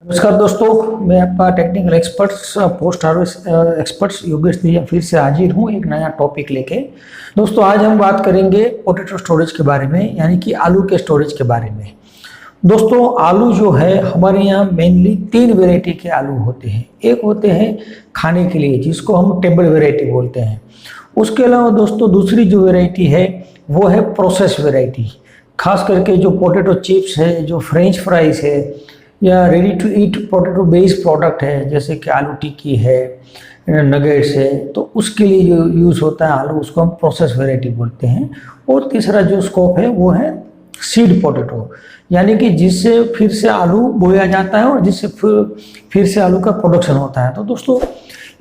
नमस्कार दोस्तों, मैं आपका technical experts post harvest experts Yogesh दिया फिर से हाजिर हूँ एक नया टॉपिक लेके। दोस्तों आज हम बात करेंगे पोटैटो स्टोरेज के बारे में, यानी कि आलू के स्टोरेज के बारे में। दोस्तों आलू जो है हमारे यहाँ मेनली 3 वेराइटी के आलू होते हैं। एक होते हैं खाने के लिए जिसको हम टेबल वेराइटी बोलते हैं। उसके अलावा दोस्तों दूसरी जो वेराइटी है वो है प्रोसेस वेराइटी। खास करके जो पोटैटो चिप्स है, जो फ्रेंच फ्राइज है या ready to eat potato based product है, जैसे कि आलू टिक्की है, नगेट्स है, तो उसके लिए जो यूज़ होता है आलू, उसको हम प्रोसेस वेराइटी बोलते हैं। और तीसरा जो स्कोप है वो है सीड पोटैटो, यानी कि जिससे फिर से आलू बोया जाता है और जिससे फिर से आलू का प्रोडक्शन होता है। तो दोस्तों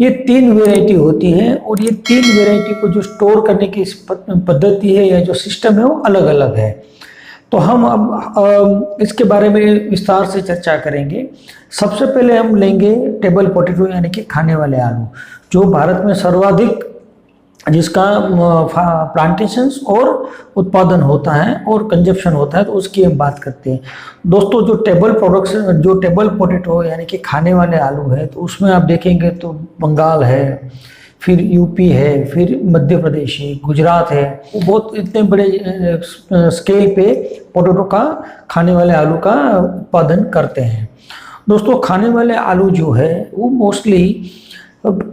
ये 3 वेराइटी होती है और ये 3 वेराइटी को जो स्टोर करने की पद्धति है या जो सिस्टम है वो अलग अलग है। तो हम अब इसके बारे में विस्तार से चर्चा करेंगे। सबसे पहले हम लेंगे टेबल पोटैटो, यानी कि खाने वाले आलू, जो भारत में सर्वाधिक जिसका प्लांटेशंस और उत्पादन होता है और कंजप्शन होता है, तो उसकी हम बात करते हैं। दोस्तों जो टेबल पोटैटो यानी कि खाने वाले आलू है, तो उसमें आप देखेंगे तो बंगाल है, फिर यूपी है, फिर मध्य प्रदेश है, गुजरात है। वो बहुत इतने बड़े स्केल पे पोटैटो का खाने वाले आलू का उत्पादन करते हैं। दोस्तों खाने वाले आलू जो है वो मोस्टली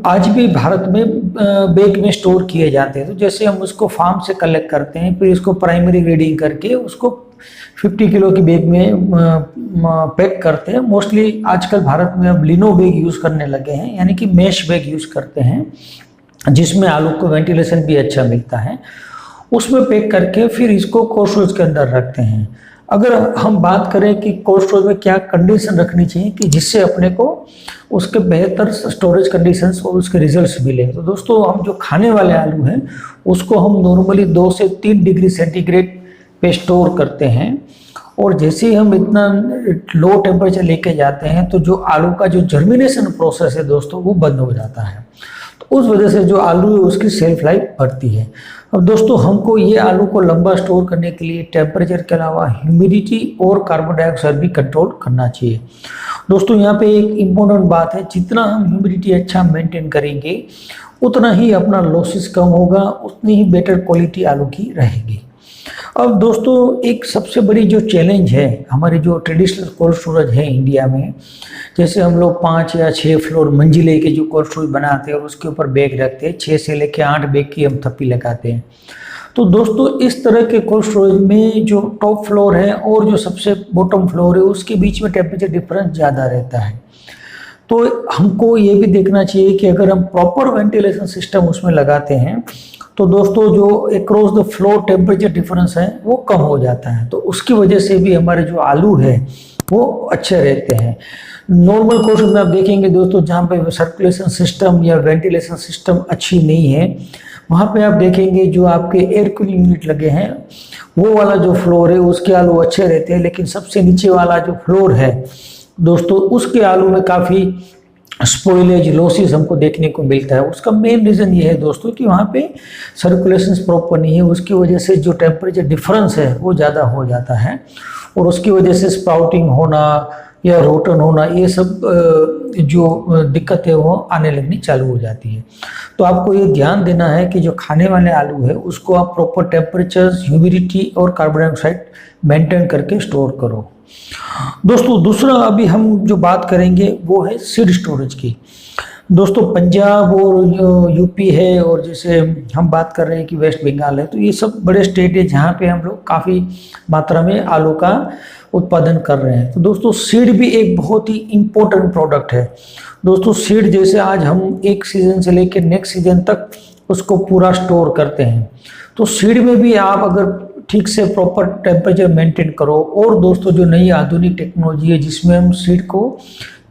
आज भी भारत में बैग में स्टोर किए जाते हैं। तो जैसे हम उसको फार्म से कलेक्ट करते हैं, फिर इसको प्राइमरी ग्रेडिंग करके उसको 50 किलो की बैग में पैक करते हैं। मोस्टली आजकल भारत में अब लिनो बैग यूज़ करने लगे हैं, यानी कि मैश बैग यूज़ करते हैं, जिसमें आलू को वेंटिलेशन भी अच्छा मिलता है। उसमें पैक करके फिर इसको कोल्ड स्टोरेज के अंदर रखते हैं। अगर हम बात करें कि कोल्ड स्टोरेज में क्या कंडीशन रखनी चाहिए कि जिससे अपने को उसके बेहतर स्टोरेज कंडीशंस और उसके रिजल्ट्स मिले, तो दोस्तों हम जो खाने वाले आलू हैं उसको हम नॉर्मली 2 से 3 डिग्री सेंटीग्रेड पे स्टोर करते हैं। और जैसे ही हम इतना लो टेम्परेचर लेके जाते हैं तो जो आलू का जो जर्मिनेशन प्रोसेस है दोस्तों वो बंद हो जाता है। तो उस वजह से जो आलू है उसकी सेल्फ लाइफ बढ़ती है। अब दोस्तों हमको ये आलू को लंबा स्टोर करने के लिए टेम्परेचर के अलावा ह्यूमिडिटी और कार्बन डाइऑक्साइड भी कंट्रोल करना चाहिए। दोस्तों यहाँ पे एक इम्पोर्टेंट बात है, जितना हम ह्यूमिडिटी अच्छा मेंटेन करेंगे उतना ही अपना लॉसेस कम होगा, उतनी ही बेटर क्वालिटी आलू की रहेगी। अब दोस्तों एक सबसे बड़ी जो चैलेंज है हमारी जो ट्रेडिशनल कोल्ड स्टोरेज है इंडिया में, जैसे हम लोग 5 या 6 फ्लोर मंजिले के जो कोल्ड स्टोरेज बनाते हैं और उसके ऊपर बैग रखते हैं, 6 से लेकर 8 बैग की हम थप्पी लगाते हैं। तो दोस्तों इस तरह के कोल्ड स्टोरेज में जो टॉप फ्लोर है और जो सबसे बॉटम फ्लोर है उसके बीच में टेम्परेचर डिफरेंस ज़्यादा रहता है। तो हमको ये भी देखना चाहिए कि अगर हम प्रॉपर वेंटिलेशन सिस्टम उसमें लगाते हैं तो दोस्तों जो across the floor temperature difference है वो कम हो जाता है। तो उसकी वजह से भी हमारे जो आलू है वो अच्छे रहते हैं। नॉर्मल कोर्स में आप देखेंगे दोस्तों जहाँ पे सर्कुलेशन सिस्टम या वेंटिलेशन सिस्टम अच्छी नहीं है, वहाँ पे आप देखेंगे जो आपके एयर कूलिंग यूनिट लगे हैं वो वाला जो फ्लोर है उसके आलू अच्छे रहते हैं। लेकिन सबसे नीचे वाला जो फ्लोर है दोस्तों उसके आलू में काफ़ी स्पॉइलेज लॉसेस हमको देखने को मिलता है। उसका मेन रीज़न ये है दोस्तों कि वहाँ पे सर्कुलेशन प्रॉपर नहीं है, उसकी वजह से जो टेम्परेचर डिफरेंस है वो ज़्यादा हो जाता है और उसकी वजह से स्प्राउटिंग होना या रोटन होना, ये सब जो दिक्कत है वो आने लगनी चालू हो जाती है। तो आपको ये ध्यान देना है कि जो खाने वाले आलू है उसको आप प्रॉपर टेम्परेचर, ह्यूमिडिटी और कार्बन डाइऑक्साइड मेंटेन करके स्टोर करो। दोस्तों दूसरा अभी हम जो बात करेंगे वो है सीड स्टोरेज की। दोस्तों पंजाब और यूपी है और जैसे हम बात कर रहे हैं कि वेस्ट बंगाल है, तो ये सब बड़े स्टेट है जहाँ पे हम लोग काफ़ी मात्रा में आलू का उत्पादन कर रहे हैं। तो दोस्तों सीड भी एक बहुत ही इम्पोर्टेंट प्रोडक्ट है। दोस्तों सीड जैसे आज हम एक सीज़न से लेकर नेक्स्ट सीज़न तक उसको पूरा स्टोर करते हैं, तो सीड में भी आप अगर ठीक से प्रॉपर टेम्परेचर मेंटेन करो और दोस्तों जो नई आधुनिक टेक्नोलॉजी है जिसमें हम सीड को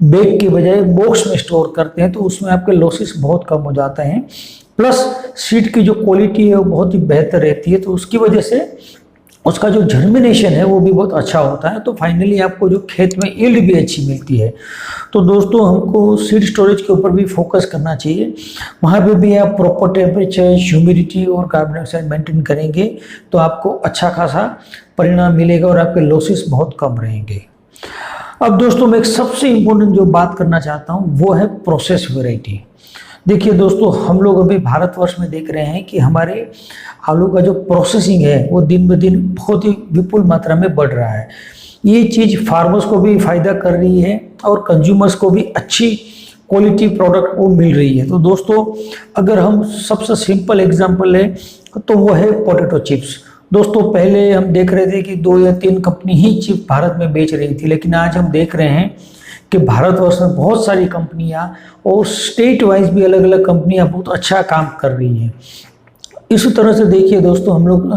बैग के बजाय बॉक्स में स्टोर करते हैं, तो उसमें आपके लॉसेस बहुत कम हो जाते हैं। प्लस सीड की जो क्वालिटी है वो बहुत ही बेहतर रहती है, तो उसकी वजह से उसका जो जर्मिनेशन है वो भी बहुत अच्छा होता है। तो फाइनली आपको जो खेत में यील्ड भी अच्छी मिलती है। तो दोस्तों हमको सीड स्टोरेज के ऊपर भी फोकस करना चाहिए। वहाँ पे भी आप प्रॉपर टेम्परेचर, ह्यूमिडिटी और कार्बन डाइऑक्साइड मेंटेन करेंगे तो आपको अच्छा खासा परिणाम मिलेगा और आपके लॉसेस बहुत कम रहेंगे। अब दोस्तों मैं एक सबसे इम्पोर्टेंट जो बात करना चाहता हूँ वो है प्रोसेस वैरायटी। देखिए दोस्तों, हम लोग अभी भारतवर्ष में देख रहे हैं कि हमारे आलू का जो प्रोसेसिंग है वो दिन ब दिन बहुत ही विपुल मात्रा में बढ़ रहा है। ये चीज़ फार्मर्स को भी फायदा कर रही है और कंज्यूमर्स को भी अच्छी क्वालिटी प्रोडक्ट वो मिल रही है। तो दोस्तों अगर हम सबसे सिंपल एग्जांपल लें तो वो है पोटैटो चिप्स। दोस्तों पहले हम देख रहे थे कि 2 या 3 कंपनी ही चिप भारत में बेच रही थी, लेकिन आज हम देख रहे हैं कि भारतवर्ष में बहुत सारी कंपनियां और स्टेट वाइज भी अलग अलग कंपनियां बहुत अच्छा काम कर रही हैं। इसी तरह से देखिए दोस्तों, हम लोग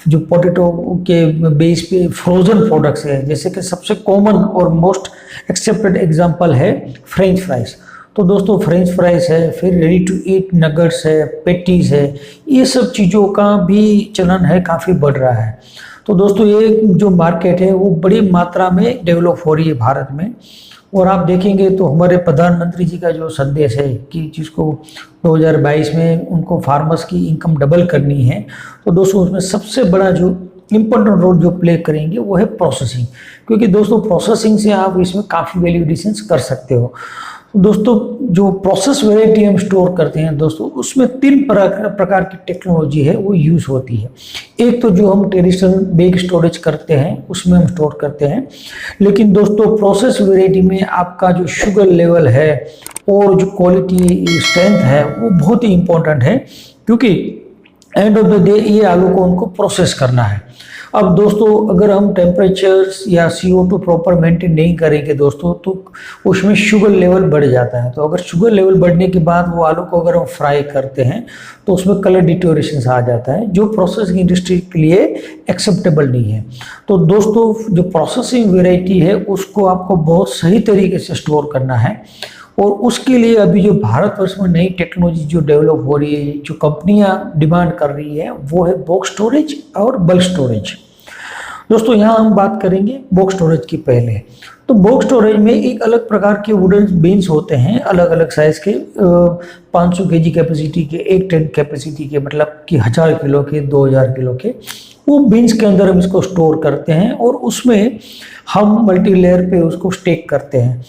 जो पोटैटो के बेस पे फ्रोज़न प्रोडक्ट्स है, जैसे कि सबसे कॉमन और मोस्ट एक्सेप्टेड एग्जांपल है फ्रेंच फ्राइज़। तो दोस्तों फ्रेंच फ्राइज़ है, फिर रेडी टू ईट नगेट्स है, पैटीज़ है, ये सब चीज़ों का भी चलन है, काफ़ी बढ़ रहा है। तो दोस्तों ये जो मार्केट है वो बड़ी मात्रा में डेवलप हो रही है भारत में। और आप देखेंगे तो हमारे प्रधानमंत्री जी का जो संदेश है कि जिसको 2022 में उनको फार्मर्स की इनकम डबल करनी है, तो दोस्तों उसमें सबसे बड़ा जो इम्पोर्टेंट रोल जो प्ले करेंगे वो है प्रोसेसिंग। क्योंकि दोस्तों प्रोसेसिंग से आप इसमें काफ़ी वैल्यू एडिशन कर सकते हो। दोस्तों जो प्रोसेस वैरायटी हम स्टोर करते हैं दोस्तों, उसमें 3 प्रकार की टेक्नोलॉजी है वो यूज़ होती है। एक तो जो हम ट्रेडिशनल बैग स्टोरेज करते हैं उसमें हम स्टोर करते हैं, लेकिन दोस्तों प्रोसेस वैरायटी में आपका जो शुगर लेवल है और जो क्वालिटी स्ट्रेंथ है वो बहुत ही इम्पोर्टेंट है, क्योंकि एंड ऑफ द डे ये आलू को उनको प्रोसेस करना है। अब दोस्तों अगर हम टेम्परेचर्स या CO2 प्रॉपर मेंटेन नहीं करेंगे दोस्तों, तो उसमें शुगर लेवल बढ़ जाता है। तो अगर शुगर लेवल बढ़ने के बाद वो आलू को अगर हम फ्राई करते हैं तो उसमें कलर डिटोरेशन आ जाता है, जो प्रोसेसिंग इंडस्ट्री के लिए एक्सेप्टेबल नहीं है। तो दोस्तों जो प्रोसेसिंग वेराइटी है उसको आपको बहुत सही तरीके से स्टोर करना है, और उसके लिए अभी जो भारतवर्ष में नई टेक्नोलॉजी जो डेवलप हो रही है, जो कंपनियां डिमांड कर रही है, वो है बॉक्स स्टोरेज और बल्क स्टोरेज। दोस्तों यहाँ हम बात करेंगे बॉक्स स्टोरेज की पहले। तो बॉक्स स्टोरेज में एक अलग प्रकार के वुडन बीन्स होते हैं, अलग अलग साइज़ के, 500 kg कैपेसिटी के, 1 टन कैपेसिटी के, मतलब कि 1000 किलो के, 2000 किलो के, वो बीन्स के अंदर हम इसको स्टोर करते हैं और उसमें हम मल्टी लेयर पे उसको स्टेक करते हैं।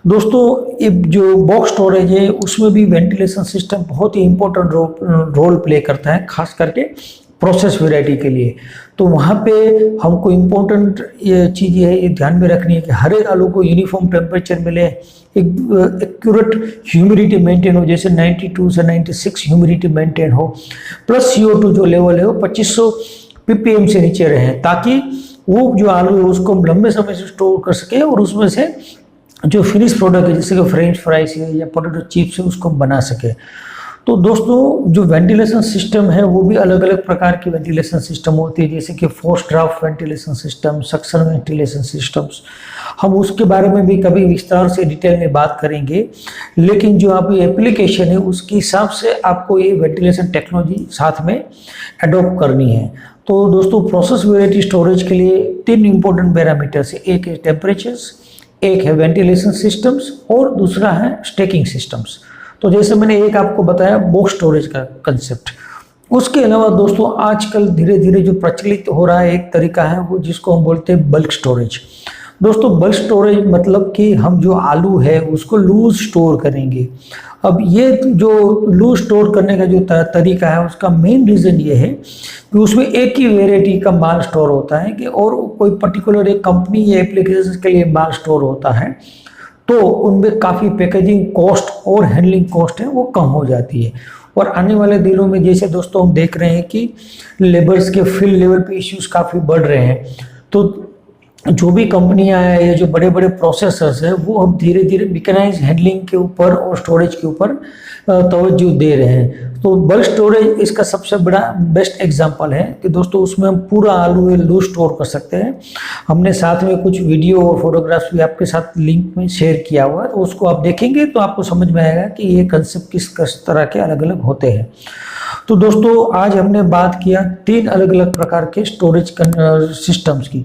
दोस्तों ये जो बॉक्स स्टोरेज है उसमें भी वेंटिलेशन सिस्टम बहुत ही इंपॉर्टेंट रोल प्ले करता है, खास करके प्रोसेस वैरायटी के लिए। तो वहाँ पे हमको इम्पोर्टेंट ये चीज़ ये ध्यान में रखनी है कि हर एक आलू को यूनिफॉर्म टेम्परेचर मिले, एक एक्यूरेट ह्यूमिडिटी मेंटेन हो, जैसे 92 से 96 ह्यूमिडिटी मेंटेन हो, प्लस CO2 जो लेवल है वो 2500 ppm से नीचे रहे, ताकि वो जो आलू है उसको हम लंबे समय से स्टोर कर सके और उसमें से जो फिनिश प्रोडक्ट है जैसे कि फ्रेंच फ्राइज है या पोटैटो चिप्स है उसको बना सके। तो दोस्तों जो वेंटिलेशन सिस्टम है वो भी अलग अलग प्रकार की वेंटिलेशन सिस्टम होती है, जैसे कि force draft ventilation system, suction ventilation systems. हम उसके बारे में भी कभी विस्तार से डिटेल में बात करेंगे, लेकिन जो आपकी एप्लीकेशन है उसके हिसाब से आपको ये वेंटिलेशन टेक्नोलॉजी साथ में एडॉप्ट करनी है। तो दोस्तों प्रोसेस वैरायटी स्टोरेज के लिए 3 इंपॉर्टेंट पैरामीटर्स है, एक है टेम्परेचर्स, एक है वेंटिलेशन सिस्टम्स और दूसरा है स्टेकिंग सिस्टम्स। तो जैसे मैंने एक आपको बताया बॉक्स स्टोरेज का कंसेप्ट। उसके अलावा दोस्तों आजकल धीरे धीरे जो प्रचलित हो रहा है एक तरीका है वो जिसको हम बोलते हैं बल्क स्टोरेज। दोस्तों बल्क स्टोरेज मतलब कि हम जो आलू है उसको लूज स्टोर करेंगे। अब ये जो लूज स्टोर करने का जो तरीका है उसका मेन रीज़न ये है कि उसमें एक ही वेराइटी का माल स्टोर होता है कि और कोई पर्टिकुलर एक कंपनी या एप्लीकेशन के लिए माल स्टोर होता है, तो उनमें काफ़ी पैकेजिंग कॉस्ट और हैंडलिंग कॉस्ट है वो कम हो जाती है। और आने वाले दिनों में जैसे दोस्तों हम देख रहे हैं कि लेबर्स के फील्ड लेवल पे इश्यूज काफ़ी बढ़ रहे हैं, तो जो भी कंपनियां हैं या जो बड़े बड़े प्रोसेसर्स हैं वो अब धीरे धीरे मैकेनाइज्ड हैंडलिंग के ऊपर और स्टोरेज के ऊपर तवज्जो दे रहे हैं। तो बल्क स्टोरेज इसका सबसे बड़ा बेस्ट एग्जांपल है कि दोस्तों उसमें हम पूरा आलू लूज स्टोर कर सकते हैं। हमने साथ में कुछ वीडियो और फोटोग्राफ्स भी आपके साथ लिंक में शेयर किया हुआ है, तो उसको आप देखेंगे तो आपको समझ में आएगा कि ये कंसेप्ट किस तरह के अलग अलग होते हैं। तो दोस्तों आज हमने बात किया 3 अलग अलग प्रकार के स्टोरेज सिस्टम्स की।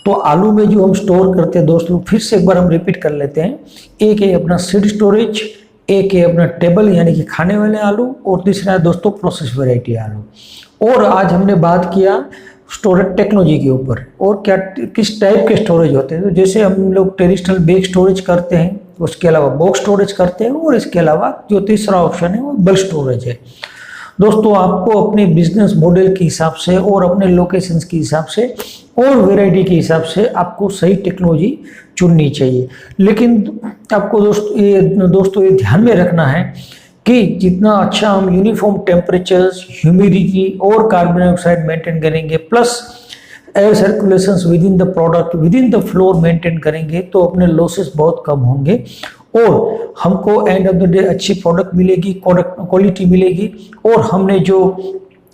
तो आलू में जो हम स्टोर करते हैं दोस्तों, फिर से एक बार हम रिपीट कर लेते हैं। एक है अपना सीड स्टोरेज, एक है अपना टेबल यानी कि खाने वाले आलू, और तीसरा है दोस्तों प्रोसेस वैरायटी आलू। और आज हमने बात किया स्टोरेज टेक्नोलॉजी के ऊपर, और क्या किस टाइप के स्टोरेज होते हैं। तो जैसे हम लोग ट्रेडिशनल बैग स्टोरेज करते हैं, उसके अलावा बॉक्स स्टोरेज करते हैं, और इसके अलावा जो तीसरा ऑप्शन है वो बल्क स्टोरेज है। दोस्तों आपको अपने बिजनेस मॉडल के हिसाब से और अपने लोकेशंस के हिसाब से और वैरायटी के हिसाब से आपको सही टेक्नोलॉजी चुननी चाहिए। लेकिन आपको दोस्तों ये ध्यान में रखना है कि जितना अच्छा हम यूनिफॉर्म टेम्परेचर्स, ह्यूमिडिटी और कार्बन डाइऑक्साइड मेंटेन करेंगे, plus air circulation with in the product, with in the floor maintain करेंगे, तो अपने लॉसेस बहुत कम होंगे और हमको एंड ऑफ द डे अच्छी प्रोडक्ट मिलेगी, क्वालिटी मिलेगी, और हमने जो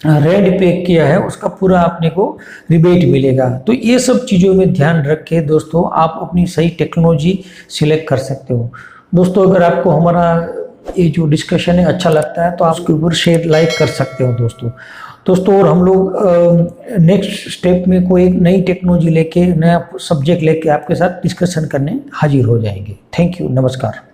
रेंट पे किया है उसका पूरा अपने को रिबेट मिलेगा। तो ये सब चीज़ों में ध्यान रख के दोस्तों आप अपनी सही टेक्नोलॉजी सिलेक्ट कर सकते हो। दोस्तों अगर आपको हमारा ये जो डिस्कशन है अच्छा लगता है तो आप उसके ऊपर शेयर लाइक कर सकते हो दोस्तों। और हम लोग नेक्स्ट स्टेप में कोई एक नई टेक्नोलॉजी लेके, नया सब्जेक्ट लेके आपके साथ डिस्कशन करने हाजिर हो जाएंगे। थैंक यू, नमस्कार।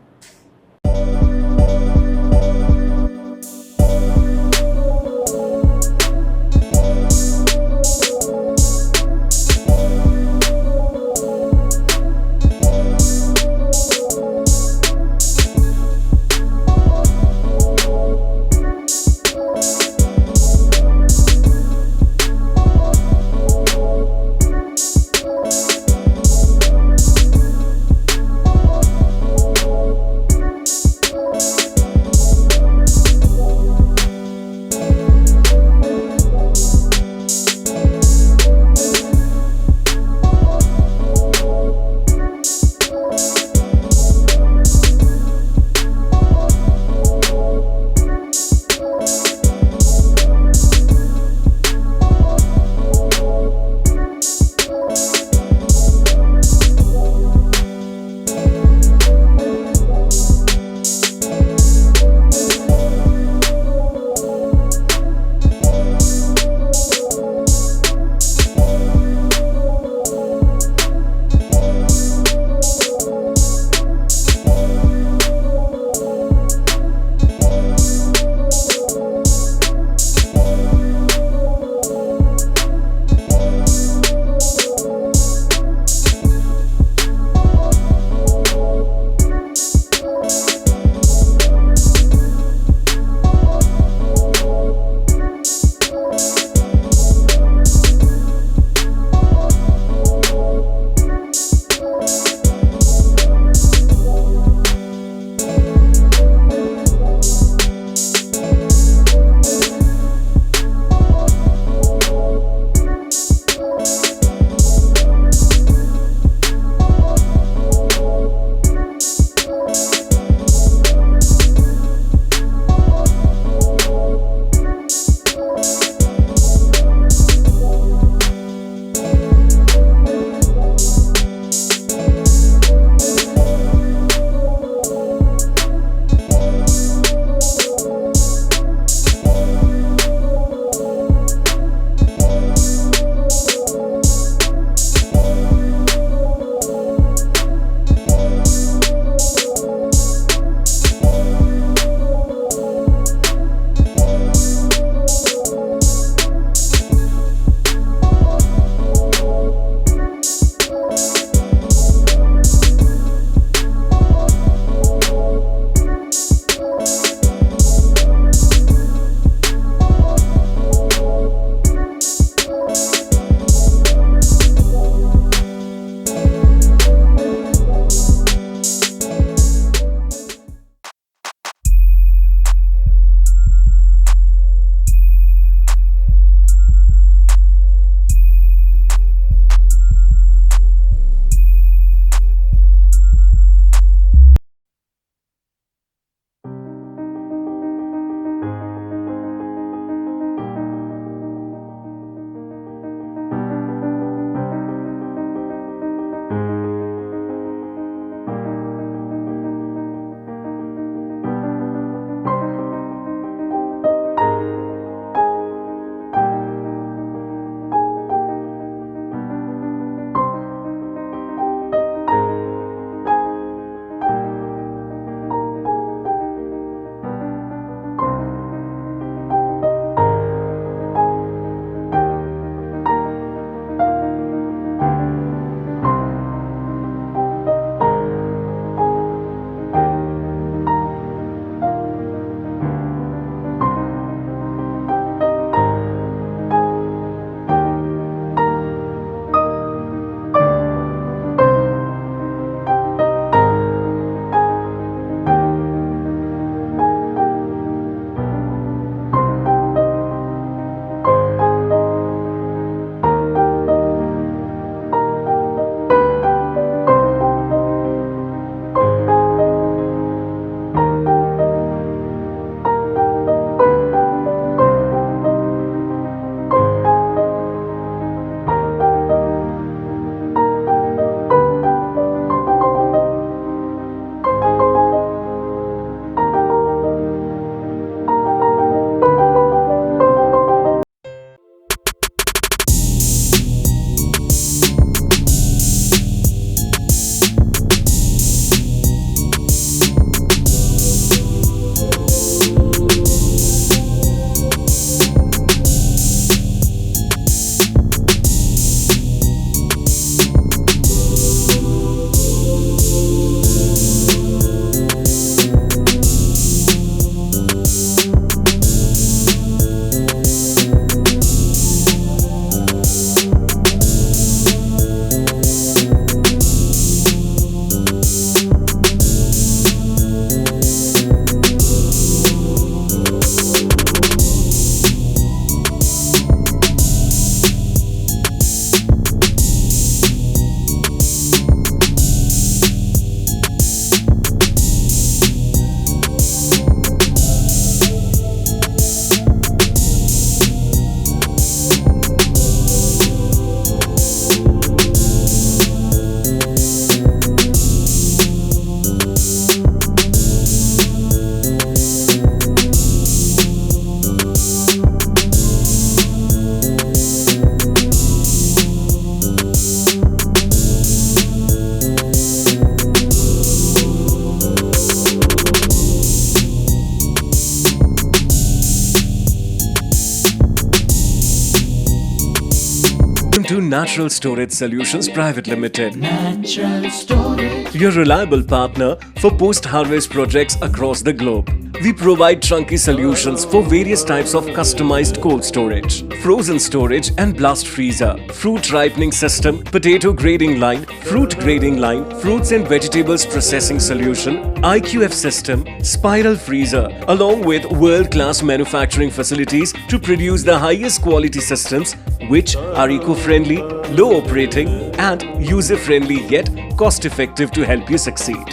Natural Storage Solutions Private Limited, Natural Storage. your reliable partner for post-harvest projects across the globe. We provide trunky solutions for various types of customized cold storage, frozen storage and blast freezer, fruit ripening system, potato grading line, fruit grading line, fruits and vegetables processing solution, IQF system, spiral freezer, along with world-class manufacturing facilities to produce the highest quality systems which are eco-friendly, low operating and user-friendly yet cost-effective to help you succeed.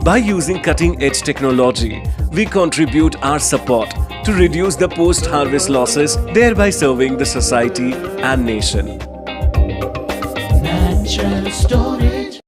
By using cutting-edge technology, we contribute our support to reduce the post-harvest losses, thereby serving the society and nation. Natural Storage.